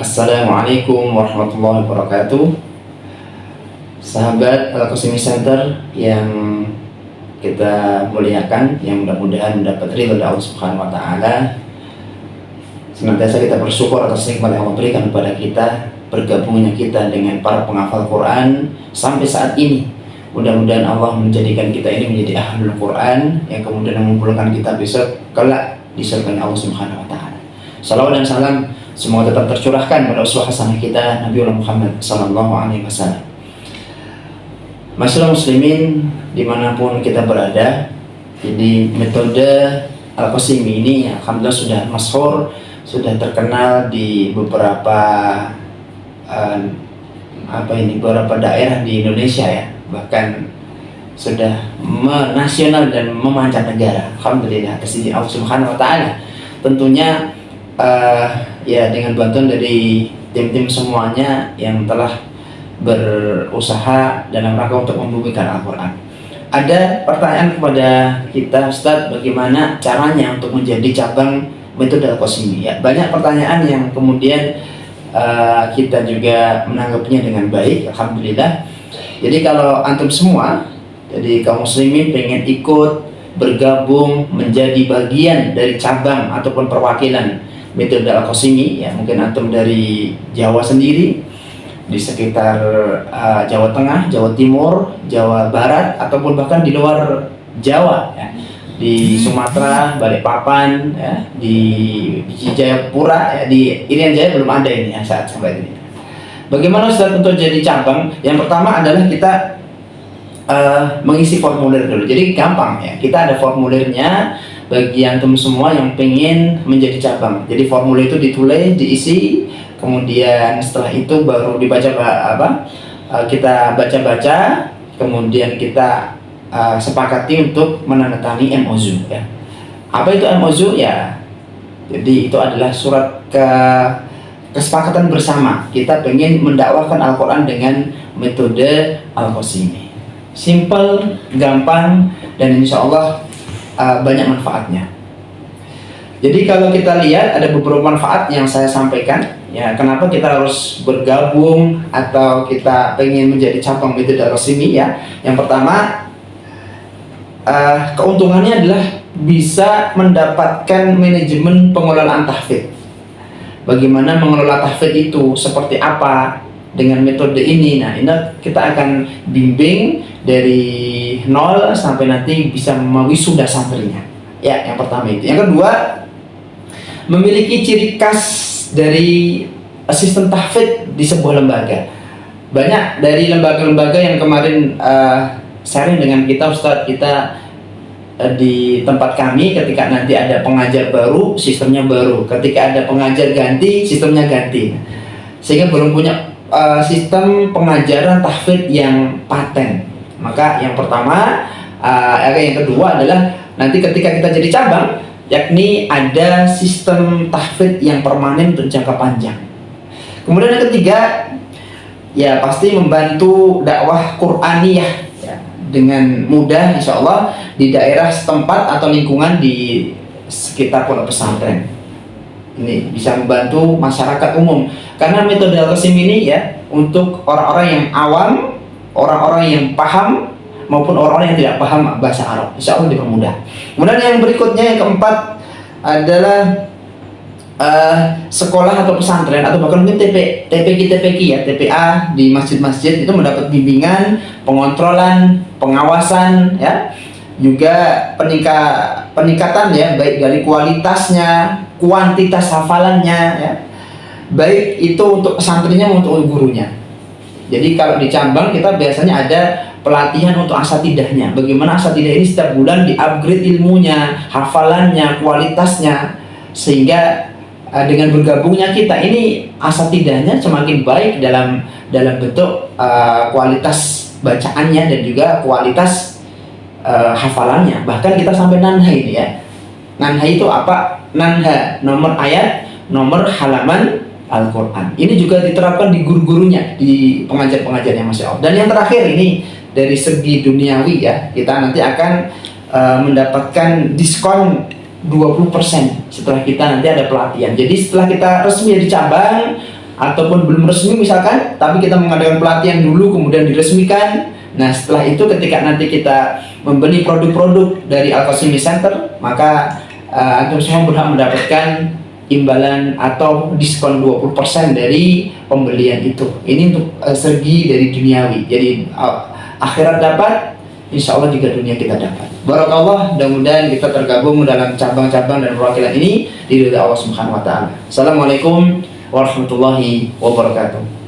Assalamualaikum warahmatullahi wabarakatuh. Sahabat Al-Qasimi Center yang kita muliakan, yang mudah-mudahan mendapat ridho dari Allah Subhanahu wa taala. Senantiasa kita bersyukur atas nikmat yang Allah berikan kepada kita, bergabungnya kita dengan para penghafal Quran sampai saat ini. Mudah-mudahan Allah menjadikan kita ini menjadi ahlul Quran yang kemudian mengumpulkan kita besok kelak di surga Allah Subhanahu wa taala. Salawat dan salam semoga tetap tercurahkan pada uswah hasanah kita Nabi Muhammad sallallahu alaihi wasallam. Masyaallah muslimin dimanapun kita berada, jadi metode Al-Qasimi ini alhamdulillah sudah masyhur, sudah terkenal di beberapa beberapa daerah di Indonesia ya, bahkan sudah menasional dan memancanegara. Alhamdulillah atas izin Allah Subhanahu wa taala. Tentunya ya dengan bantuan dari tim-tim semuanya yang telah berusaha dalam rangka untuk membumikan Al-Quran. Ada pertanyaan kepada kita, Ustadz, bagaimana caranya untuk menjadi cabang metode Al-Qasimi? Ya, banyak pertanyaan yang kemudian kita juga menanggapinya dengan baik, alhamdulillah. Jadi kalau antum semua, jadi kaum muslimin pengen ikut bergabung menjadi bagian dari cabang ataupun perwakilan metode Al-Qasimi, ya mungkin antum dari Jawa sendiri, di sekitar Jawa Tengah, Jawa Timur, Jawa Barat, ataupun bahkan di luar Jawa, ya, di Sumatera, Balikpapan, ya, di Jayapura, ya, di Irian Jaya belum ada ini ya, saat sampai ini. Bagaimana Ustaz untuk jadi cabang? Yang pertama adalah kita mengisi formulir dulu. Jadi gampang ya, kita ada formulirnya bagi antum semua yang pengen menjadi cabang. Jadi formulir itu ditulis, diisi, kemudian setelah itu baru dibaca kita baca-baca, kemudian kita sepakati untuk menandatangani MOU ya. Apa itu MOU ya? Jadi itu adalah surat kesepakatan bersama. Kita pengen mendakwahkan Al-Quran dengan metode Al-Qasimi. Simple, gampang, dan insya Allah banyak manfaatnya. Jadi kalau kita lihat ada beberapa manfaat yang saya sampaikan ya, kenapa kita harus bergabung atau kita pengen menjadi cabang metode Al-Qasimi ya. Yang pertama, keuntungannya adalah bisa mendapatkan manajemen pengelolaan tahfidz. Bagaimana mengelola tahfidz itu, seperti apa dengan metode ini. Nah, ini kita akan bimbing dari nol sampai nanti bisa mewisuda santrinya. Ya, yang pertama itu. Yang kedua, memiliki ciri khas dari sistem tahfidz di sebuah lembaga. Banyak dari lembaga-lembaga yang kemarin sharing dengan kita, Ustadz, kita di tempat kami ketika nanti ada pengajar baru, sistemnya baru. Ketika ada pengajar ganti, sistemnya ganti. Sehingga belum punya sistem pengajaran tahfidz yang paten. Maka yang pertama, yang kedua adalah nanti ketika kita jadi cabang, yakni ada sistem tahfidz yang permanen untuk jangka panjang. Kemudian yang ketiga, ya pasti membantu dakwah Qur'aniyah ya, dengan mudah insya Allah di daerah setempat atau lingkungan di sekitar pondok pesantren. Ini bisa membantu masyarakat umum karena metode Al-Qasimi ini ya untuk orang-orang yang awam, orang-orang yang paham maupun orang-orang yang tidak paham bahasa Arab, insya Allah dipermudah. Kemudian yang berikutnya, yang keempat adalah sekolah atau pesantren atau bahkan mungkin TPQ ya, TPA di masjid-masjid itu mendapat bimbingan, pengontrolan, pengawasan ya, juga peningkatan ya, baik dari kualitasnya, kuantitas hafalannya ya, baik itu untuk pesantrennya maupun untuk gurunya. Jadi kalau di cabang kita biasanya ada pelatihan untuk asatidahnya. Bagaimana asatidah ini setiap bulan di-upgrade ilmunya, hafalannya, kualitasnya, sehingga dengan bergabungnya kita ini asatidahnya semakin baik dalam bentuk kualitas bacaannya dan juga kualitas hafalannya. Bahkan kita sampai nanha ini ya. Nanha itu apa? Nanha, nomor ayat, nomor halaman Al-Quran. Ini juga diterapkan di guru-gurunya, di pengajar-pengajarnya, Masya Allah. Dan yang terakhir ini dari segi duniawi ya, kita nanti akan mendapatkan diskon 20% setelah kita nanti ada pelatihan. Jadi setelah kita resmi di cabang ataupun belum resmi misalkan, tapi kita mengadakan pelatihan dulu kemudian diresmikan. Nah setelah itu ketika nanti kita membeli produk-produk dari Al-Qasimi Center, maka antum semua berhak mendapatkan imbalan atau diskon 20% dari pembelian itu. Ini untuk segi dari duniawi. Jadi akhirat dapat, insya Allah juga dunia kita dapat. Barakallah, mudah-mudahan kita tergabung dalam cabang-cabang dan perwakilan ini di ridha Allah Subhanahu wa taala. Assalamualaikum warahmatullahi wabarakatuh.